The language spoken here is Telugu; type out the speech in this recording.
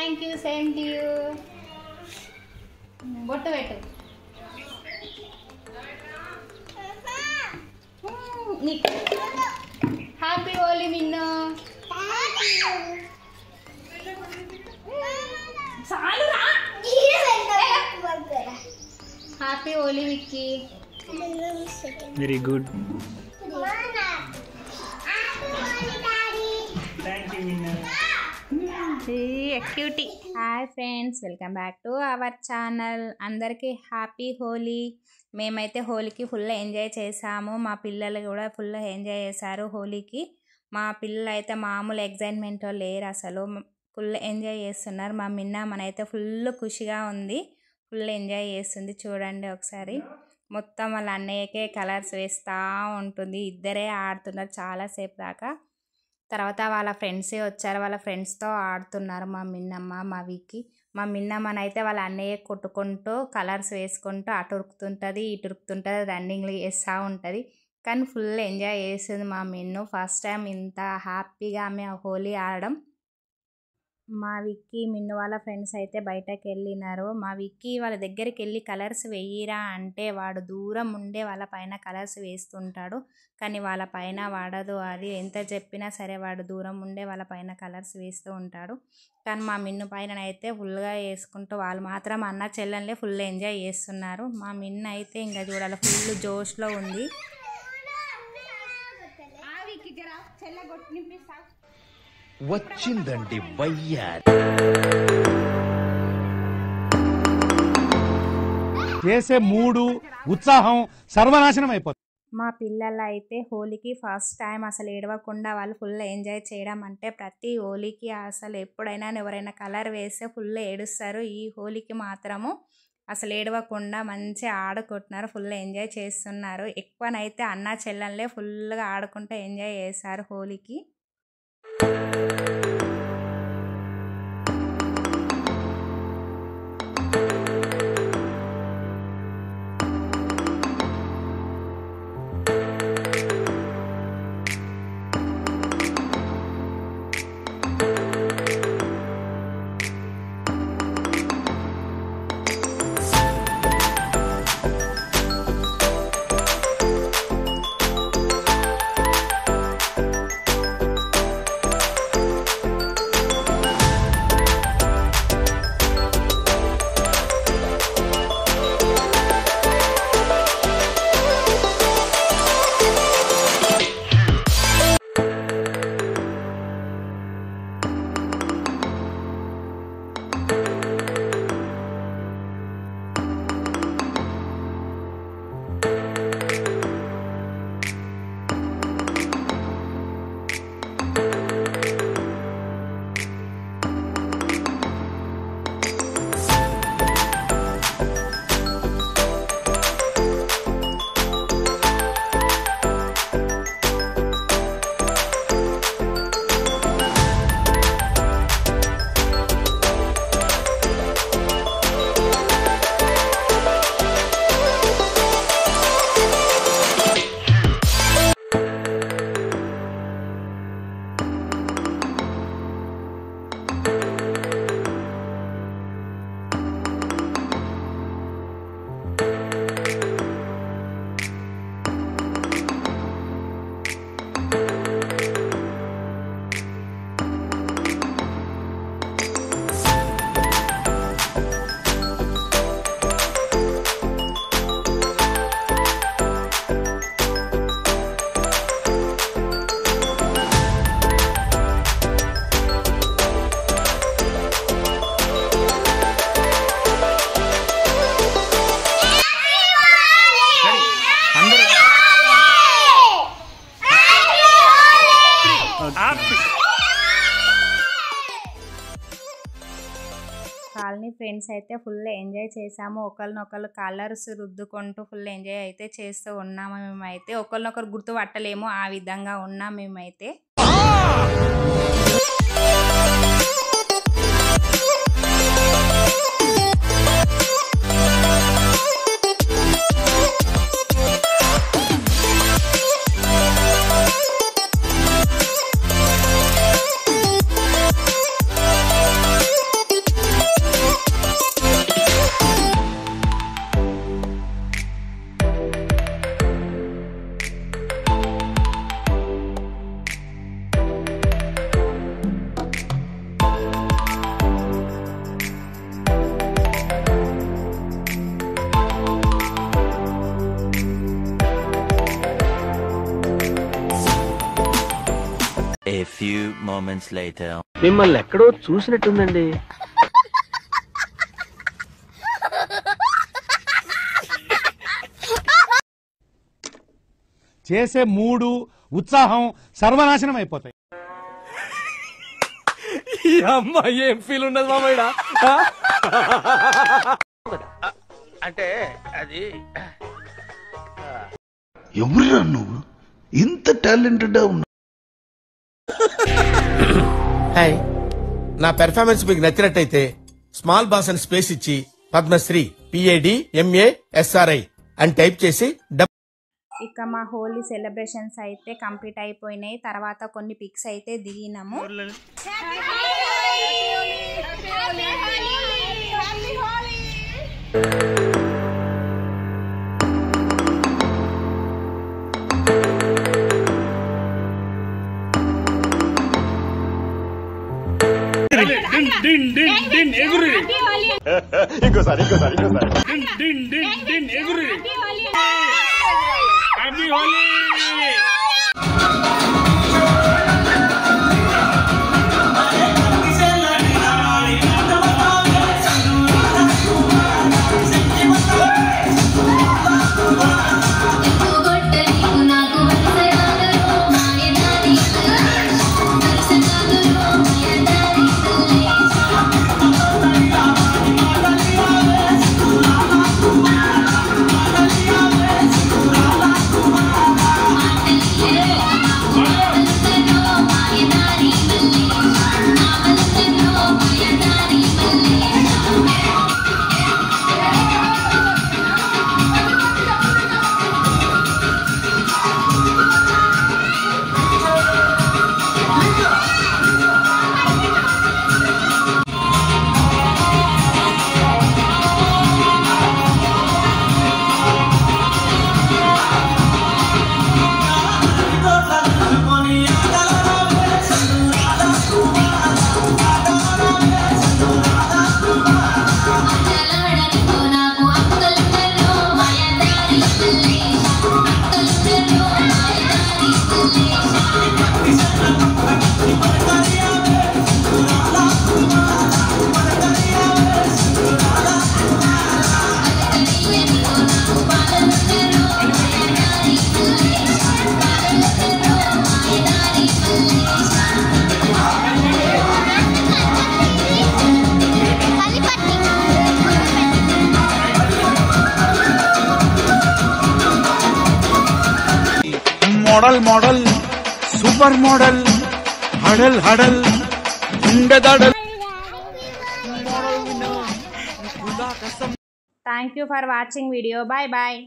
Thank you, same to you. బొట్టు పెట్టు. Happy Holi Minnu. Happy Holi Vicky. Very good. Cutie. Hi friends, welcome back to our channel. అందరికీ హ్యాపీ హోలీ. మేమైతే హోలీకి ఫుల్ ఎంజాయ్ చేసాము. మా పిల్లలు కూడా ఫుల్ ఎంజాయ్ చేశారు హోలీకి. మా పిల్లలు అయితే మామూలు ఎగ్జైట్మెంట్లో లేరు, అసలు ఫుల్ ఎంజాయ్ చేస్తున్నారు. మా మిన్న మనైతే ఫుల్ ఖుషిగా ఉంది, ఫుల్ ఎంజాయ్ చేస్తుంది. చూడండి ఒకసారి, మొత్తం వాళ్ళ అన్నయ్యకే కలర్స్ వేస్తూ ఉంటుంది. ఇద్దరే ఆడుతున్నారు చాలాసేపు దాకా. తర్వాత వాళ్ళ ఫ్రెండ్సే వచ్చారు, వాళ్ళ ఫ్రెండ్స్తో ఆడుతున్నారు మా మిన్నమ్మ, మా విక్కీ. మా మిన్నమ్మనైతే వాళ్ళ అన్నయ్య కొట్టుకుంటూ కలర్స్ వేసుకుంటూ అటు ఉరుకుతుంటుంది, ఇటు ఉరుకుతుంటుంది, రన్నింగ్లు చేస్తూ ఉంటుంది. కానీ ఫుల్ ఎంజాయ్ చేస్తుంది మా మిన్ను. ఫస్ట్ టైం ఇంత హ్యాపీగా ఆమె హోలీ ఆడడం. మా విక్కీ మిన్ను వాళ్ళ ఫ్రెండ్స్ అయితే బయటకు వెళ్ళినారు. మా విక్కీ వాళ్ళ దగ్గరికి వెళ్ళి కలర్స్ వెయ్యిరా అంటే వాడు దూరం ఉండే వాళ్ళ పైన కలర్స్ వేస్తుంటాడు, కానీ వాళ్ళ పైన వాడదు. అది ఎంత చెప్పినా సరే వాడు దూరం ఉండే వాళ్ళ పైన కలర్స్ వేస్తూ ఉంటాడు. కానీ మా మిన్ను పైన అయితే ఫుల్గా వేసుకుంటూ వాళ్ళు మాత్రం అన్న చెల్లెళ్ళే ఫుల్ ఎంజాయ్ చేస్తున్నారు. మా మిన్ను అయితే ఇంకా చూడాలి ఫుల్ జోష్లో ఉంది. వచ్చిందండి వయ్యారి. చేసే మూడు ఉత్సాహం సర్వనాశనం అయిపోతుంది. మా పిల్లలు అయితే హోలీకి ఫస్ట్ టైం అసలు ఏడవకుండా వాళ్ళు ఫుల్ ఎంజాయ్ చేయడం. అంటే ప్రతి హోలీకి అసలు ఎప్పుడైనా ఎవరైనా కలర్ వేస్తే ఫుల్ ఏడుస్తారు. ఈ హోలీకి మాత్రము అసలు ఏడవకుండా మంచిగా ఆడుకుంటున్నారు, ఫుల్ ఎంజాయ్ చేస్తున్నారు. ఎక్కువనైతే అన్న చెల్లెళ్ళే ఫుల్గా ఆడుకుంటూ ఎంజాయ్ చేశారు హోలీకి. కాలనీ ఫ్రెండ్స్ అయితే ఫుల్ ఎంజాయ్ చేసాము. ఒకరినొకరు కలర్స్ రుద్దుకుంటూ ఫుల్ ఎంజాయ్ అయితే చేస్తూ ఉన్నాము. మేమైతే ఒకరినొకరు గుర్తుపట్టలేము, ఆ విధంగా ఉన్నాం మేమైతే. moments later. మిమ్మల్ని ఎక్కడో చూసినట్టుందండి. చేసే మూడు ఉత్సాహం సర్వనాశనం అయిపోతాయి. ఈ అమ్మాయి ఏం ఫీల్ ఉండదు మామయ్య. అంటే అది ఎవరురా నువ్వు ఇంత టాలెంటెడ్ ఉన్నా? హాయ్, నా పెర్ఫార్మెన్స్ మీకు నచ్చినట్టయితే స్మాల్ బాస్ అని స్పేస్ ఇచ్చి పద్మశ్రీ PADMASRI అని టైప్ చేసి ఇక మా హోలీ సెలబ్రేషన్స్ అయితే కంప్లీట్ అయిపోయినాయి. తర్వాత కొన్ని పిక్స్ అయితే దిగినాము. ఇంకోసారి మోడల్ మోడల్ సూపర్ మోడల్ హడల్ హడల్ ఉండదడల్. Thank you for watching video. Bye bye.